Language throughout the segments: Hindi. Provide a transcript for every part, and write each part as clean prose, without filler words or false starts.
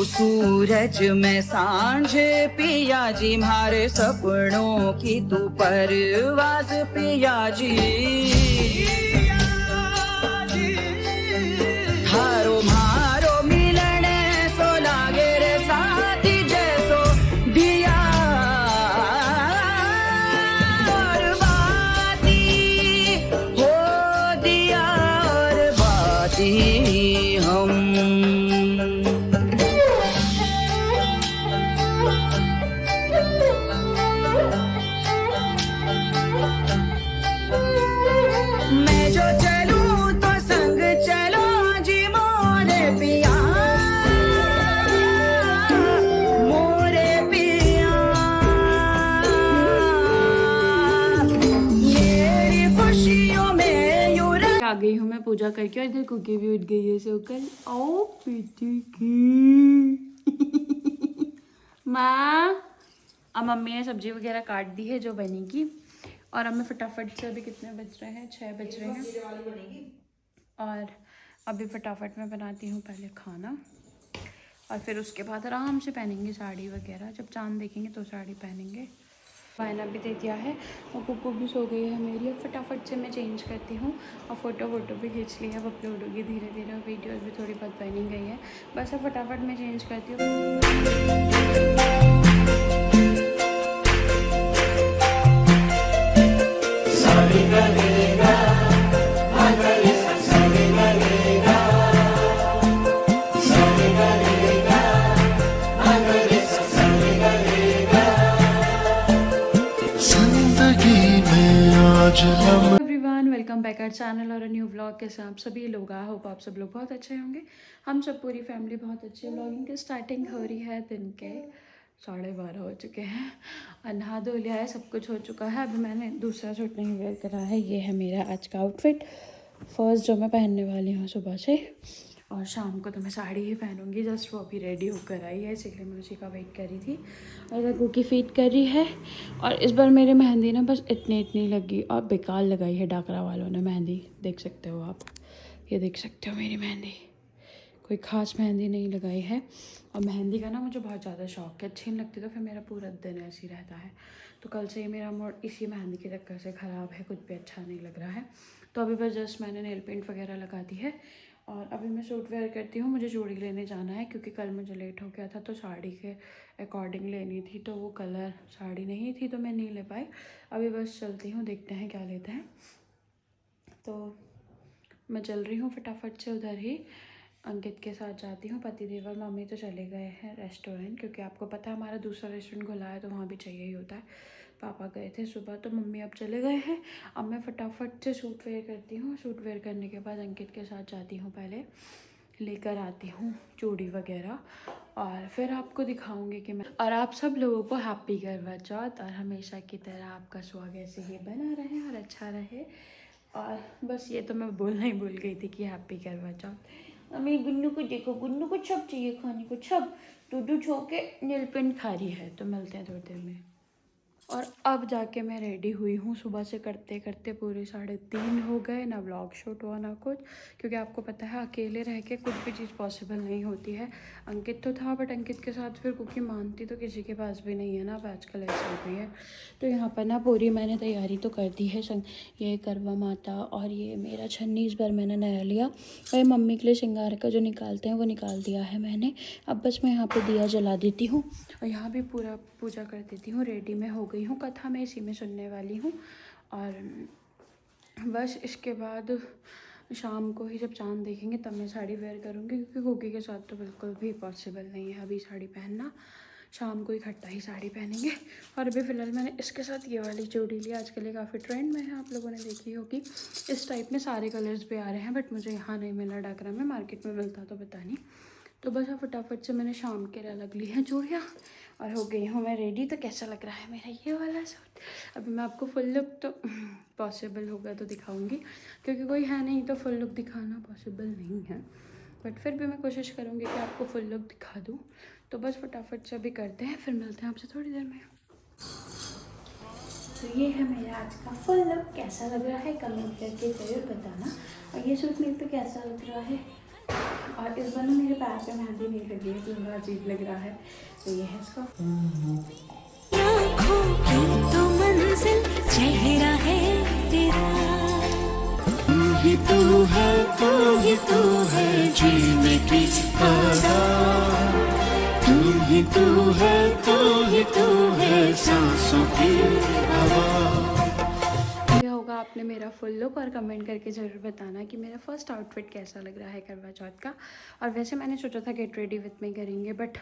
सूरज में सांझ पिया जी, मारे सपनों की तू परवाज पिया जी। हारो मारो मिलन सो लागे रे साथी जैसो दिया और बाती हो दिया और बाती हम। मैं जो चलूं तो संग चलो जी मोरे पिया, मोरे पिया। मेरी खुशियों में यूं आ गई हूँ मैं पूजा करके और इधर कुकी भी उठ गई है सोकर। आओ पीटी की माँ। अब मम्मी ने सब्जी वगैरह काट दी है जो बनेगी, और अब मैं फटाफट से, अभी कितने बज रहे हैं, 6 बज रहे हैं, और अभी फटाफट मैं बनाती हूँ पहले खाना, और फिर उसके बाद आराम से पहनेंगे साड़ी वगैरह। जब चांद देखेंगे तो साड़ी पहनेंगे। वायना भी दे दिया है और कुकू भी सो गई है मेरी। अब फटाफट से मैं चेंज करती हूँ और फ़ोटो भी खींच ली है। अब अपलोड होगी धीरे धीरे, और वीडियोज़ भी थोड़ी बहुत बनी गई है। बस अब फटाफट मैं चेंज करती हूँ। Everyone, welcome back our channel और न्यू व्लॉग के साथ आप सभी लोग। आई होप आप सब लोग बहुत अच्छे होंगे। हम सब पूरी फैमिली बहुत अच्छी है। व्लॉगिंग की स्टार्टिंग हो रही है दिन के 12:30 हो चुके हैं, और नहा धो लिया है, सब कुछ हो चुका है। अभी मैंने दूसरा सूट नहीं वेयर करा है। ये है मेरा आज का आउटफिट, फर्स्ट जो मैं पहनने वाली हूँ सुबह से, और शाम को तो मैं साड़ी ही पहनूंगी। जस्ट वो अभी रेडी होकर आई है, इसीलिए मैं उसी का वेट कर रही थी। और इधर कुकी फीड कर रही है। और इस बार मेरी मेहंदी ना बस इतनी लगी, और बेकार लगाई है डाकरा वालों ने मेहंदी। देख सकते हो आप, ये देख सकते हो मेरी मेहंदी, कोई ख़ास मेहंदी नहीं लगाई है। और मेहंदी का ना मुझे बहुत ज़्यादा शौक है, अच्छी नहीं लगती तो फिर मेरा पूरा दिन ऐसे ही रहता है। तो कल से ही मेरा मूड इसी मेहंदी के चक्कर से ख़राब है, कुछ भी अच्छा नहीं लग रहा है। तो अभी बस जस्ट मैंने नेल पेंट वगैरह लगा दी है, और अभी मैं सूट वेयर करती हूँ। मुझे चूड़ी लेने जाना है, क्योंकि कल मुझे लेट हो गया था, तो साड़ी के अकॉर्डिंग लेनी थी, तो वो कलर साड़ी नहीं थी, तो मैं नहीं ले पाई। अभी बस चलती हूँ, देखते हैं क्या लेते हैं। तो मैं चल रही हूँ फटाफट से उधर ही, अंकित के साथ जाती हूँ। पतिदेव और मम्मी तो चले गए हैं रेस्टोरेंट, क्योंकि आपको पता है हमारा दूसरा रेस्टोरेंट खुला है, तो वहाँ भी चाहिए ही होता है। पापा गए थे सुबह, तो मम्मी अब चले गए हैं। अब मैं फटाफट से सूट वेयर करती हूँ। सूट वेयर करने के बाद अंकित के साथ जाती हूँ, पहले लेकर आती हूँ चूड़ी वगैरह, और फिर आपको दिखाऊंगी कि मैं, और आप सब लोगों को हैप्पी करवा चौथ, और हमेशा की तरह आपका स्वागत ऐसे ही बना रहे और अच्छा रहे। और बस ये तो मैं बोलना ही भूल गई थी कि हैप्पी करवा चौथ। मेरी गुन्नू को देखो, गुन्नू को सब चाहिए खाने को, सब दूधू छो के नेल पेंट खा रही है। तो मिलते हैं थोड़ी देर में। और अब जाके मैं रेडी हुई हूँ। सुबह से करते करते पूरे 3:30 हो गए, ना व्लॉग शूट हुआ ना कुछ, क्योंकि आपको पता है अकेले रह के कुछ भी चीज़ पॉसिबल नहीं होती है। अंकित तो था, बट अंकित के साथ फिर कुकी मानती तो किसी के पास भी नहीं है ना, अब आजकल ऐसा हो गई है। तो यहाँ पर ना पूरी मैंने तैयारी तो कर दी है। ये करवा माता और ये मेरा छन्नी इस बार मैंने नया लिया, और मम्मी के लिए श्रृंगार का जो निकालते हैं वो निकाल दिया है मैंने। अब बस मैं यहाँ पर दिया जला देती हूँ, और यहाँ भी पूरा पूजा कर देती हूँ। रेडी में हो गई हूँ, कथा मैं इसी में सुनने वाली हूँ। और बस इसके बाद शाम को ही जब चांद देखेंगे तब मैं साड़ी वेयर करूँगी, क्योंकि कुकी के साथ तो बिल्कुल भी पॉसिबल नहीं है अभी साड़ी पहनना। शाम को इकट्ठा ही साड़ी पहनेंगे। और अभी फ़िलहाल मैंने इसके साथ ये वाली चूड़ी ली, आजकल ये काफ़ी ट्रेंड में है, आप लोगों ने देखी होगी। इस टाइप में सारे कलर्स भी आ रहे हैं, बट मुझे यहाँ नहीं मिला डाकरा में, मार्केट में मिलता तो पता नहीं। तो बस अब फटाफट से मैंने शाम के अलग ली हैं चूड़ियाँ, और हो गई हूँ मैं रेडी। तो कैसा लग रहा है मेरा ये वाला सूट? अभी मैं आपको फुल लुक तो पॉसिबल होगा तो दिखाऊंगी, क्योंकि कोई है नहीं तो फुल लुक दिखाना पॉसिबल नहीं है। बट फिर भी मैं कोशिश करूँगी कि आपको फुल लुक दिखा दूँ। तो बस फटाफट से अभी करते हैं, फिर मिलते हैं आपसे थोड़ी देर में। तो ये है मेरा आज का फुल लुक। कैसा लग रहा है कमेंट करके ज़रूर बताना। और ये सूट मेरे पे कैसा लग रहा है। और इस बार ना मेरे पैर पे मेहंदी नहीं लगी है, तो थोड़ा अजीब लग रहा है। तो ये है इसका। आँखों की तो मंजिल चेहरा है तेरा, तू ही तू है, तू ही तू है जीने की आदत, तू ही तू है, तू ही तू है सांसों की हवा। होगा आपने मेरा फुल लुक और कमेंट करके ज़रूर बताना कि मेरा फर्स्ट आउटफिट कैसा लग रहा है करवा चौथ का। और वैसे मैंने सोचा था गेट रेडी विथ मी करेंगे, बट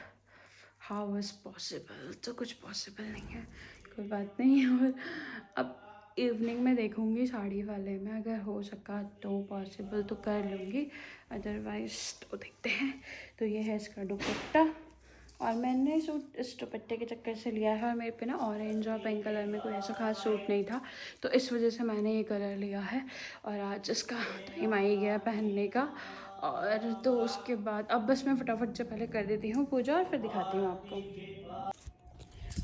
हाउ इज़ पॉसिबल, तो कुछ पॉसिबल नहीं है, कोई बात नहीं। और अब इवनिंग में देखूँगी साड़ी वाले में, अगर हो सका तो पॉसिबल तो कर लूँगी, अदरवाइज़ तो देखते हैं। तो ये है इसका दुपट्टा। और मैंने सूट इस दुपट्टे के चक्कर से लिया है, और मेरे पे ना ऑरेंज और पिंक कलर में कोई ऐसा खास सूट नहीं था, तो इस वजह से मैंने ये कलर लिया है। और आज इसका टाइम आ ही गया पहनने का। और तो उसके बाद अब बस मैं फटाफट से पहले कर देती हूँ पूजा, और फिर दिखाती हूँ आपको।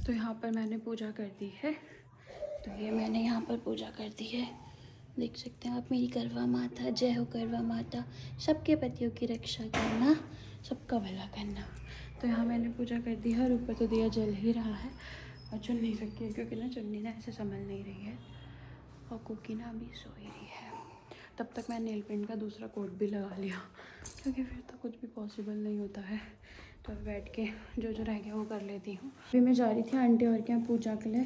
तो यहाँ पर मैंने पूजा कर दी है। तो ये मैंने यहाँ पर पूजा कर दी है, देख सकते हैं आप। मेरी करवा माता, जय हो करवा माता, सबके पतियों की रक्षा करना, सबका भला करना। तो यहाँ मैंने पूजा कर दी है, और ऊपर तो दिया जल ही रहा है। और चुन्नी रखी है, क्योंकि ना चुन्नी ना ऐसे संभल नहीं रही है, और कुकी ना अभी सो ही रही है। तब तक मैं नेल पेंट का दूसरा कोट भी लगा लिया, क्योंकि फिर तो कुछ भी पॉसिबल नहीं होता है। तो अब बैठ के जो जो रह गया वो कर लेती हूँ। अभी मैं जा रही थी आंटी और के यहाँ पूजा के लिए,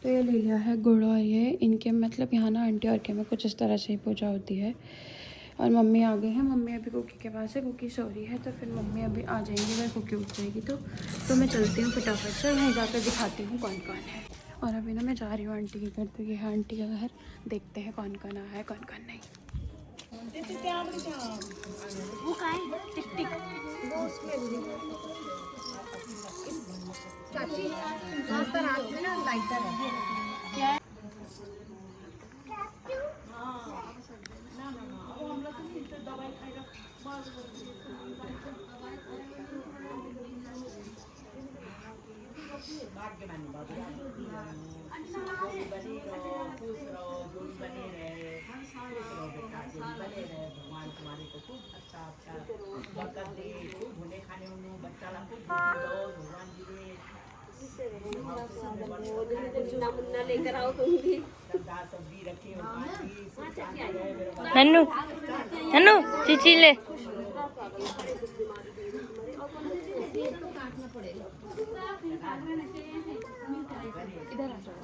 तो ये ले लिया है गुड़। और ये इनके मतलब यहाँ ना आंटी और के में कुछ इस तरह से ही पूजा होती है। और मम्मी आ गए हैं, मम्मी अभी कुकी के पास है, कुकी सो रही है, तो फिर मम्मी अभी आ जाएंगी अगर कुकी उठ जाएगी तो मैं चलती हूँ फटाफट से, वहीं जाकर दिखाती हूँ कौन कौन है। और अभी ना मैं जा रही हूँ आंटी के घर, तो ये है आंटी का घर, देखते हैं कौन कौन आया है कौन कौन नहीं। वो का है टिक टिक चाची रात में ना लाइटर है क्या? भगवान तुम्हारे को खूब अच्छा बरकत दे, खूब भुने खाने उन्हें बच्चा ला खूब दो भगवान जी ने लेकर आओ कहूँगी सब्जी रखी। नन्नू नन्नू चीची ले। इधर आ जाओ।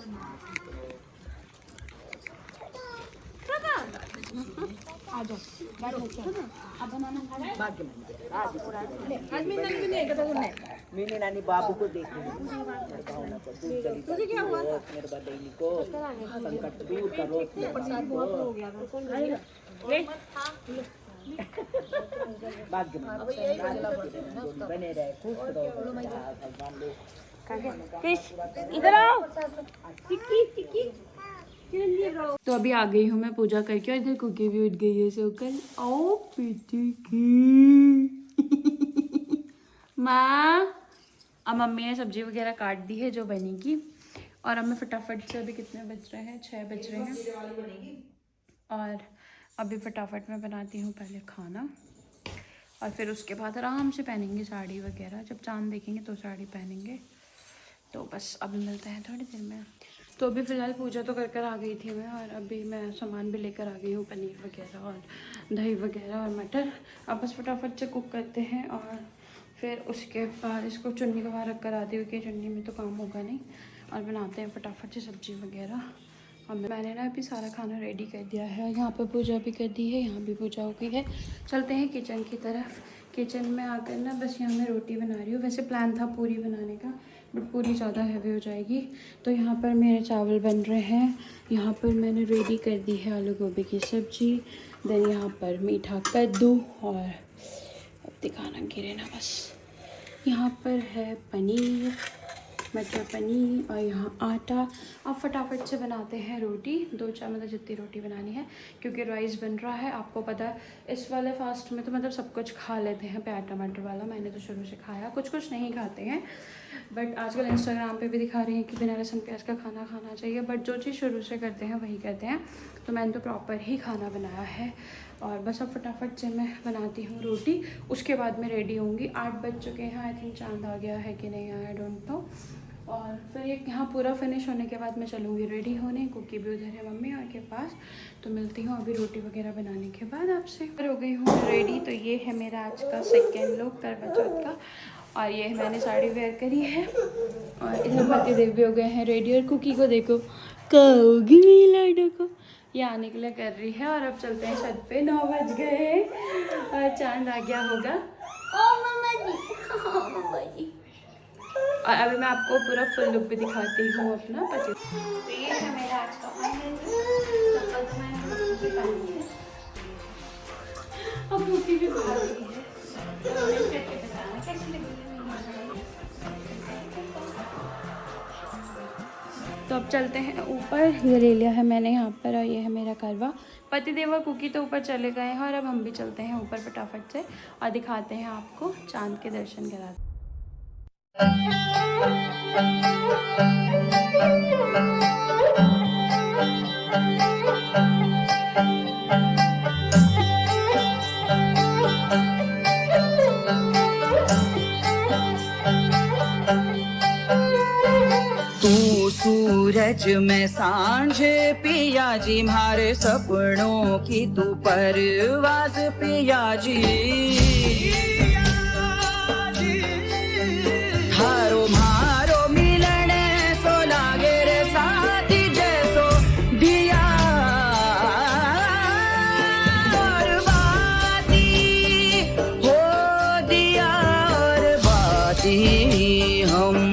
आ जाओ अब बनाना मैंने नानी बाबू को देख तुझे क्या हुआ था? मेरे बदली को संकट दूर करो, बने रहे खुश रहो भगवान लोग। इधर आओ। तो अभी आ गई हूँ मैं पूजा करके, और इधर कुकी भी उठ गई है सोकर। ओ बेटी की माँ, अब मम्मी ने सब्जी वगैरह काट दी है जो बनेगी। और अब मैं फटाफट से, अभी कितने बज रहे हैं, 6 बज रहे हैं, और अभी फटाफट में बनाती हूँ पहले खाना, और फिर उसके बाद आराम से पहनेंगे साड़ी वगैरह। जब चांद देखेंगे तो साड़ी पहनेंगे। तो बस अभी मिलते हैं थोड़ी देर में। तो अभी फ़िलहाल पूजा तो कर आ गई थी मैं, और अभी मैं सामान भी लेकर आ गई हूँ, पनीर वगैरह और दही वगैरह और मटर। अब बस फटाफट से कुक करते हैं, और फिर उसके बाद इसको चुन्नी का बाहर रख कर आती हूँ कि चुन्नी में तो काम होगा नहीं, और बनाते हैं फटाफट से सब्ज़ी वगैरह। और मैंने ना अभी सारा खाना रेडी कर दिया है, यहाँ पर पूजा भी कर दी है, यहाँ भी पूजा हो गई है। चलते हैं किचन की तरफ। किचन में आकर ना बस यहाँ मैं रोटी बना रही हूँ। वैसे प्लान था पूरी बनाने का, बट पूरी ज़्यादा हैवी हो जाएगी। तो यहाँ पर मेरे चावल बन रहे हैं, यहाँ पर मैंने रेडी कर दी है आलू गोभी की सब्ज़ी, देन यहाँ पर मीठा कद्दू, और अब दिखाना गिरे ना बस, यहाँ पर है पनीर, मटर पनीर और यहाँ आटा। अब फटाफट से बनाते हैं रोटी, 2-4 मतलब जितनी रोटी बनानी है, क्योंकि राइस बन रहा है। आपको पता है इस वाले फास्ट में तो मतलब सब कुछ खा लेते हैं, प्याज टमाटर वाला मैंने तो शुरू से खाया, कुछ कुछ नहीं खाते हैं, बट आजकल इंस्टाग्राम पे भी दिखा रही हैं कि बिना लहसुन प्याज का खाना खाना चाहिए, बट जो चीज़ शुरू से करते हैं वही करते हैं। तो मैंने तो प्रॉपर ही खाना बनाया है और बस अब फटाफट से मैं बनाती हूँ रोटी, उसके बाद मैं रेडी होंगी। 8 बज चुके हैं, आई थिंक चांद आ गया है कि नहीं आया, आई डोंट नो। और फिर ये यहाँ पूरा फिनिश होने के बाद मैं चलूँगी रेडी होने, कुकी भी उधर है मम्मी और के पास। तो मिलती हूँ अभी रोटी वगैरह बनाने के बाद आपसे। फिर हो गई हूँ रेडी। तो ये है मेरा आज का सेकेंड लुक करवा चौथ का, और ये मैंने साड़ी वेयर करी है और इधर पति देव भी हो गए हैं रेडी। और कुकी को देखो, कहोगी लाडो को, ये आने के लिए कर रही है। और अब चलते हैं छत पे, 9 बज गए और चांद आ गया होगा। ओ मम्मा जी, और अभी मैं आपको पूरा फुल लुक भी दिखाती हूँ अपना पति। तो ये है मेरा आज का फाइनल लुक। तो मैंने पहनी है, अब कुकी भी खा रही है, तो कमेंट करके बताना कैसी लगी है। तो अब चलते हैं ऊपर, ये ले लिया है मैंने यहाँ पर, और ये है मेरा करवा। पति देव और कुकी तो ऊपर चले गए हैं और अब हम भी चलते हैं ऊपर फटाफट से और दिखाते हैं आपको, चांद के दर्शन कराते। तू सूरज में सांझ पिया जी, मारे सपनों की तू परवाज पिया जी। हारो मारो मिलन सो लागे रे साथी, जैसो दिया और बाती हो दिया और बाती हम।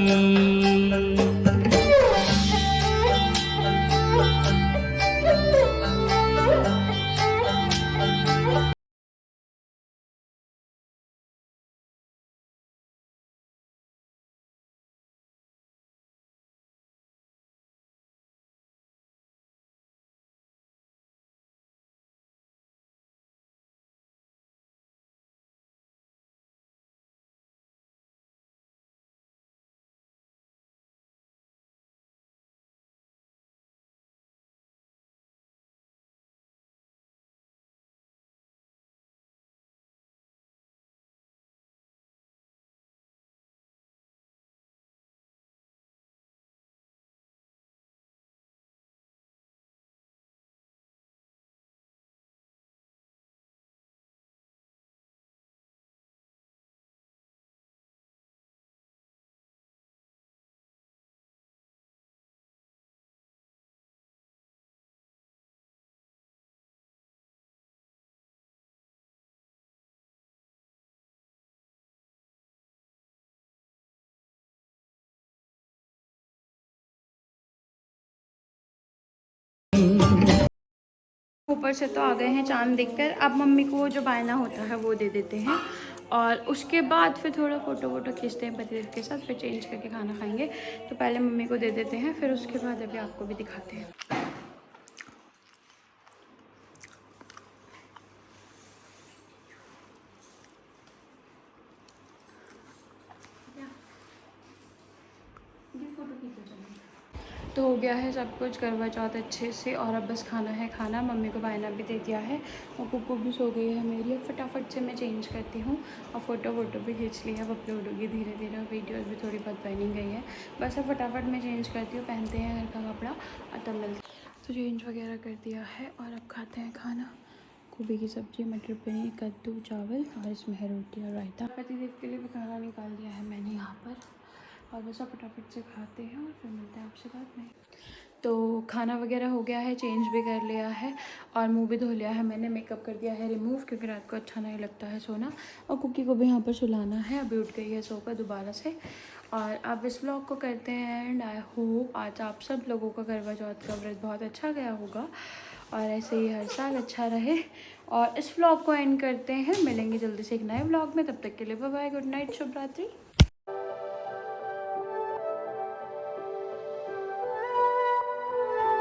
ऊपर से तो आ गए हैं चांद देखकर। अब मम्मी को वो जो बायना होता है वो दे देते हैं और उसके बाद फिर थोड़ा फ़ोटो वोटो खींचते हैं पतिदेव के साथ, फिर चेंज करके खाना खाएंगे। तो पहले मम्मी को दे देते हैं, फिर उसके बाद अभी आपको भी दिखाते हैं। तो हो गया है सब कुछ करवा चौथ अच्छे से, और अब बस खाना है खाना। मम्मी को बायना भी दे दिया है और कुकू भी सो गई है मेरी। अब फटाफट से मैं चेंज करती हूँ और फ़ोटो वोटो भी खींच ली है, अब अपलोड होगी धीरे धीरे, और वीडियोज़ भी थोड़ी बहुत बनी गई है। बस अब फटाफट मैं चेंज करती हूँ, पहनते हैं घर का कपड़ा और तब मिलते। तो चेंज वगैरह कर दिया है और अब खाते हैं खाना। गोभी की सब्ज़ी, मटर पनीर, कद्दू, चावल और इसमें है रोटी और रायता। पतिदेव के लिए भी खाना निकाल दिया है मैंने यहाँ पर, और बस अब फटाफट से खाते हैं और फिर मिलते हैं आपसे बाद में। तो खाना वगैरह हो गया है, चेंज भी कर लिया है और मुंह भी धो लिया है मैंने, मेकअप कर दिया है रिमूव, क्योंकि रात को अच्छा नहीं लगता है सोना। और कुकी को भी यहाँ पर सुलाना है, अभी उठ गई है सोकर दोबारा से। और अब इस व्लॉग को करते हैं एंड आई होप आज आप सब लोगों का करवा चौथ का व्रत बहुत अच्छा गया होगा और ऐसे ही हर साल अच्छा रहे। और इस व्लॉग को एंड करते हैं, मिलेंगे जल्दी से एक नए व्लॉग में, तब तक के लिए बाय बाय, गुड नाइट, शुभ रात्रि।